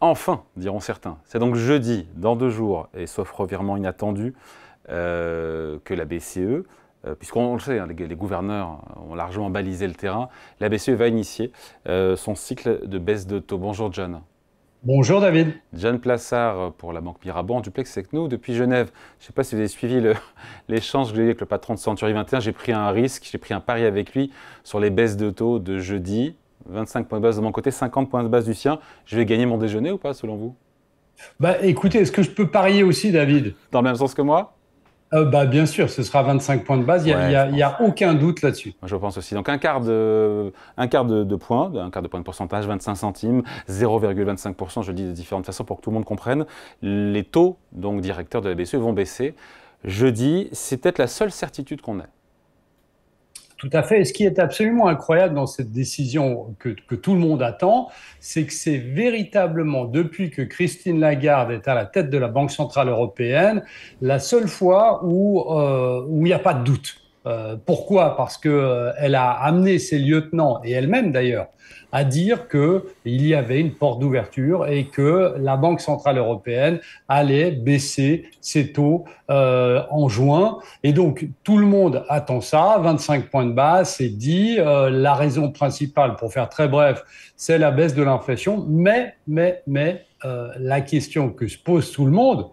Enfin, diront certains. C'est donc jeudi, dans 2 jours, et sauf revirement inattendu, que la BCE, puisqu'on le sait, hein, les gouverneurs ont largement balisé le terrain, la BCE va initier son cycle de baisse de taux. Bonjour John. Bonjour David. John Plassard pour la Banque Mirabeau en duplex avec nous depuis Genève. Je ne sais pas si vous avez suivi l'échange que j'ai eu avec le patron de Century 21. J'ai pris un risque, j'ai pris un pari avec lui sur les baisses de taux de jeudi. 25 points de base de mon côté, 50 points de base du sien. Je vais gagner mon déjeuner ou pas selon vous? Bah, écoutez, est-ce que je peux parier aussi, David? Dans le même sens que moi? Bien sûr, ce sera 25 points de base, il n'y Ouais, je a, y pense. a aucun doute là-dessus. Moi, je pense aussi. Donc un quart de point, un quart de point de pourcentage, 25 centimes, 0,25%, je le dis de différentes façons pour que tout le monde comprenne. Les taux donc directeurs de la BCE vont baisser. Jeudi, c'est peut-être la seule certitude qu'on ait. Tout à fait. Et ce qui est absolument incroyable dans cette décision que tout le monde attend, c'est que c'est véritablement, depuis que Christine Lagarde est à la tête de la Banque Centrale Européenne, la seule fois où il n'y a pas de doute. Pourquoi? Parce que elle a amené ses lieutenants, et elle-même d'ailleurs, à dire qu'il y avait une porte d'ouverture et que la Banque Centrale Européenne allait baisser ses taux en juin. Et donc, tout le monde attend ça, 25 points de base, c'est dit. La raison principale, pour faire très bref, c'est la baisse de l'inflation. Mais, la question que se pose tout le monde,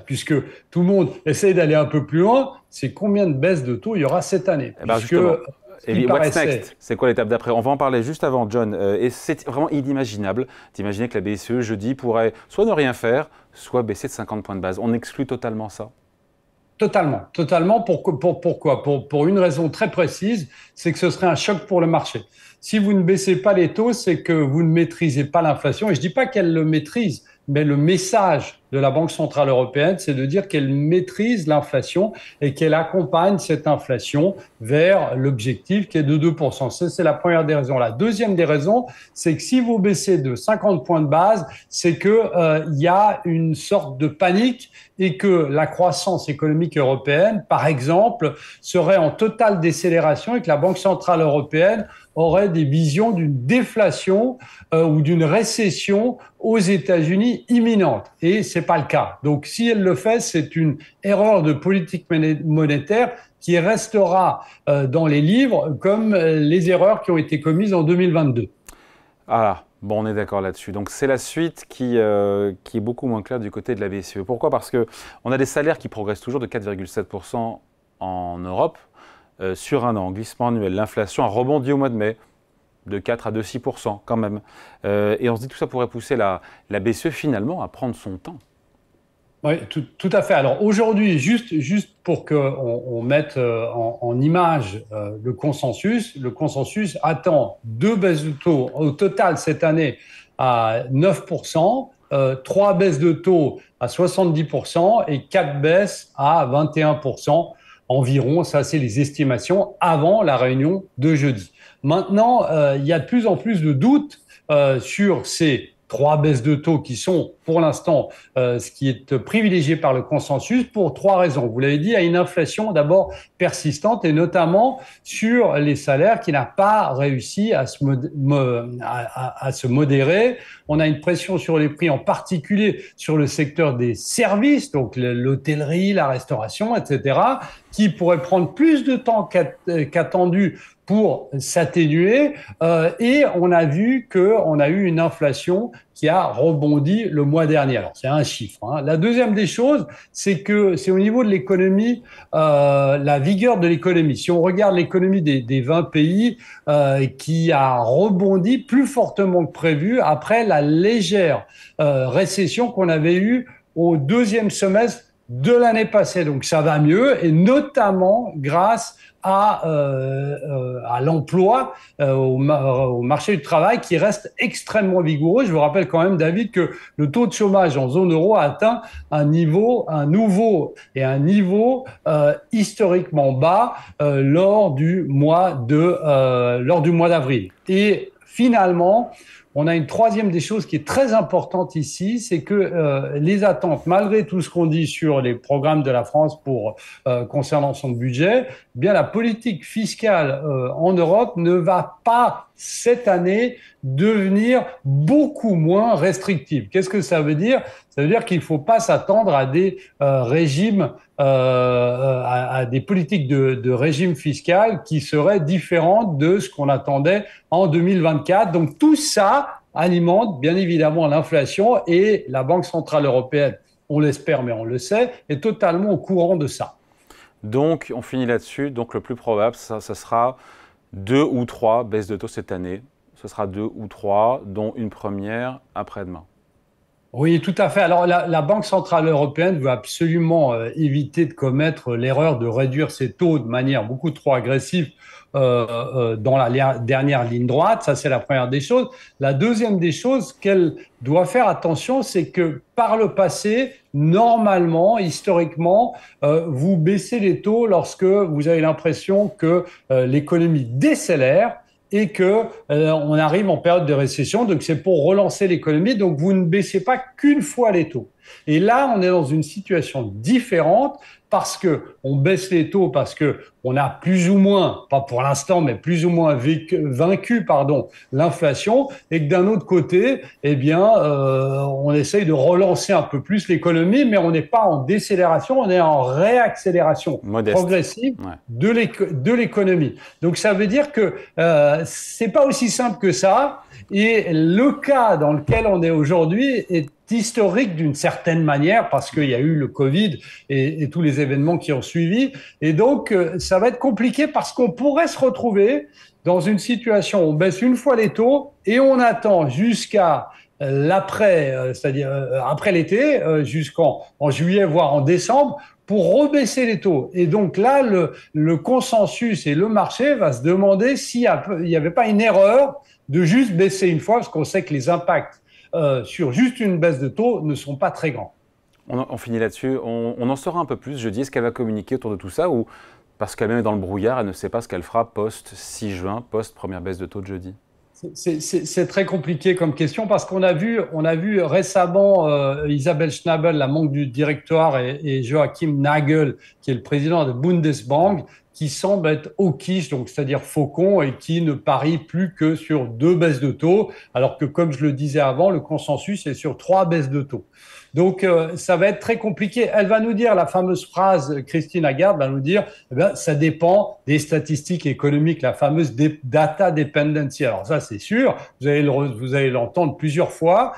puisque tout le monde essaie d'aller un peu plus loin, c'est combien de baisses de taux il y aura cette année. Eh ben Puisque justement, ce qui et what's paraissait next? C'est quoi l'étape d'après? On va en parler juste avant, John. Et c'est vraiment inimaginable d'imaginer que la BCE, jeudi, pourrait soit ne rien faire, soit baisser de 50 points de base. On exclut totalement ça. totalement, totalement. Pourquoi? Pour une raison très précise, c'est que ce serait un choc pour le marché. Si vous ne baissez pas les taux, c'est que vous ne maîtrisez pas l'inflation. Et je ne dis pas qu'elle le maîtrise, mais le message de la Banque centrale européenne, c'est de dire qu'elle maîtrise l'inflation et qu'elle accompagne cette inflation vers l'objectif qui est de 2%. Ça, c'est la première des raisons. La deuxième des raisons, c'est que si vous baissez de 50 points de base, c'est que y a une sorte de panique et que la croissance économique européenne, par exemple, serait en totale décélération et que la Banque centrale européenne aurait des visions d'une déflation ou d'une récession aux États-Unis imminente. Et c'est pas le cas. Donc, si elle le fait, c'est une erreur de politique monétaire qui restera dans les livres comme les erreurs qui ont été commises en 2022. Ah, bon, on est d'accord là-dessus. Donc c'est la suite qui est beaucoup moins claire du côté de la BCE. Pourquoi? Parce qu'on a des salaires qui progressent toujours de 4,7% en Europe sur un an, glissement annuel. L'inflation a rebondi au mois de mai de 4 à 2,6% quand même. Et on se dit que tout ça pourrait pousser la BCE finalement à prendre son temps. Oui, tout à fait. Alors aujourd'hui, juste pour qu'on mette en image le consensus attend deux baisses de taux au total cette année à 9%, trois baisses de taux à 70% et quatre baisses à 21% environ. Ça, c'est les estimations avant la réunion de jeudi. Maintenant, il y a de plus en plus de doutes sur ces trois baisses de taux qui sont pour l'instant ce qui est privilégié par le consensus pour trois raisons. Vous l'avez dit, à une inflation d'abord persistante et notamment sur les salaires qui n'a pas réussi à se modérer. On a une pression sur les prix, en particulier sur le secteur des services, donc l'hôtellerie, la restauration, etc., qui pourrait prendre plus de temps qu'attendu pour s'atténuer. Et on a vu qu'on a eu une inflation qui a rebondi le mois dernier. Alors, c'est un chiffre. Hein. La deuxième des choses, c'est que c'est au niveau de l'économie, la vigueur de l'économie. Si on regarde l'économie des 20 pays qui a rebondi plus fortement que prévu après la légère récession qu'on avait eue au deuxième semestre de l'année passée. Donc ça va mieux et notamment grâce à l'emploi, au marché du travail qui reste extrêmement vigoureux. Je vous rappelle quand même, David, que le taux de chômage en zone euro a atteint un niveau historiquement bas lors du mois d'avril. Et finalement, on a une troisième des choses qui est très importante ici, c'est que les attentes, malgré tout ce qu'on dit sur les programmes de la France concernant son budget, eh bien la politique fiscale en Europe ne va pas cette année devenir beaucoup moins restrictive. Qu'est-ce que ça veut dire? Ça veut dire qu'il ne faut pas s'attendre à des régimes, à des politiques de régime fiscal qui seraient différentes de ce qu'on attendait en 2024. Donc tout ça alimente bien évidemment l'inflation et la Banque centrale européenne, on l'espère mais on le sait, est totalement au courant de ça. Donc on finit là-dessus. Donc le plus probable, ça sera 2 ou 3 baisses de taux cette année. Ce sera 2 ou 3, dont une première après-demain. Oui, tout à fait. Alors, la Banque centrale européenne veut absolument éviter de commettre l'erreur de réduire ses taux de manière beaucoup trop agressive dans la dernière ligne droite. Ça, c'est la première des choses. La deuxième des choses qu'elle doit faire attention, c'est que par le passé, normalement, historiquement, vous baissez les taux lorsque vous avez l'impression que l'économie décélère et que on arrive en période de récession, donc c'est pour relancer l'économie, donc vous ne baissez pas qu'une fois les taux. Et là, on est dans une situation différente parce que on baisse les taux, parce que on a plus ou moins, pas pour l'instant, mais plus ou moins vaincu, l'inflation, et que d'un autre côté, eh bien, on essaye de relancer un peu plus l'économie, mais on n'est pas en décélération, on est en réaccélération progressive de l'économie. Donc ça veut dire que c'est pas aussi simple que ça, et le cas dans lequel on est aujourd'hui est historique d'une certaine manière parce qu'il y a eu le Covid et tous les événements qui ont suivi. Et donc, ça va être compliqué parce qu'on pourrait se retrouver dans une situation où on baisse une fois les taux et on attend jusqu'à l'après, c'est-à-dire après l'été, jusqu'en juillet, voire en décembre, pour rebaisser les taux. Et donc là, le consensus et le marché va se demander s'il n'y avait pas une erreur de juste baisser une fois, parce qu'on sait que les impacts sur juste une baisse de taux ne sont pas très grands. On finit là-dessus. On en saura un peu plus jeudi. Est-ce qu'elle va communiquer autour de tout ça ou parce qu'elle-même est dans le brouillard, elle ne sait pas ce qu'elle fera post-6 juin, post-première baisse de taux de jeudi? C'est très compliqué comme question parce qu'on a vu récemment Isabelle Schnabel, la membre du directoire, et Joachim Nagel, qui est le président de Bundesbank, qui semble être hawkish, donc c'est-à-dire faucon, et qui ne parie plus que sur 2 baisses de taux, alors que, comme je le disais avant, le consensus est sur 3 baisses de taux. Donc, ça va être très compliqué. Elle va nous dire la fameuse phrase, Christine Lagarde va nous dire, eh bien, ça dépend des statistiques économiques, la fameuse data dependency. Alors ça, c'est sûr, vous allez l'entendre plusieurs fois.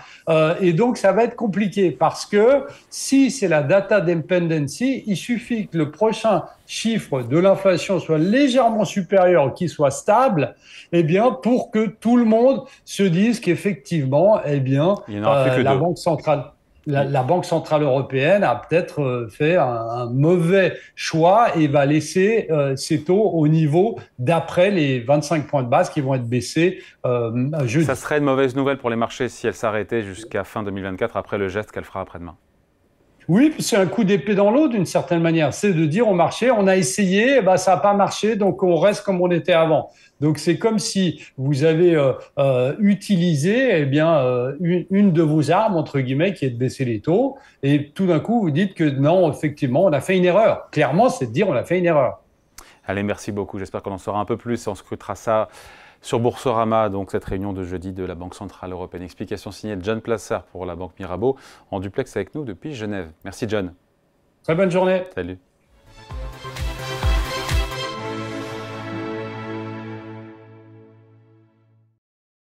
Et donc, ça va être compliqué parce que si c'est la data dependency, il suffit que le prochain chiffre de l'inflation soit légèrement supérieur, qu'il soit stable, eh bien, pour que tout le monde se dise qu'effectivement, eh bien, la Banque centrale. La Banque centrale européenne a peut-être fait un mauvais choix et va laisser ses taux au niveau d'après les 25 points de base qui vont être baissés jeudi. Ça serait une mauvaise nouvelle pour les marchés si elle s'arrêtait jusqu'à fin 2024 après le geste qu'elle fera après-demain. Oui, c'est un coup d'épée dans l'eau d'une certaine manière. C'est de dire au marché, on a essayé, ça n'a pas marché, donc on reste comme on était avant. Donc c'est comme si vous avez utilisé une de vos armes, entre guillemets, qui est de baisser les taux, et tout d'un coup vous dites que non, effectivement, on a fait une erreur. Clairement, c'est de dire on a fait une erreur. Allez, merci beaucoup. J'espère qu'on en saura un peu plus et on scrutera ça sur Boursorama, donc cette réunion de jeudi de la Banque centrale européenne. Explication signée John Plassard pour la Banque Mirabeau, en duplex avec nous depuis Genève. Merci John. Très bonne journée. Salut.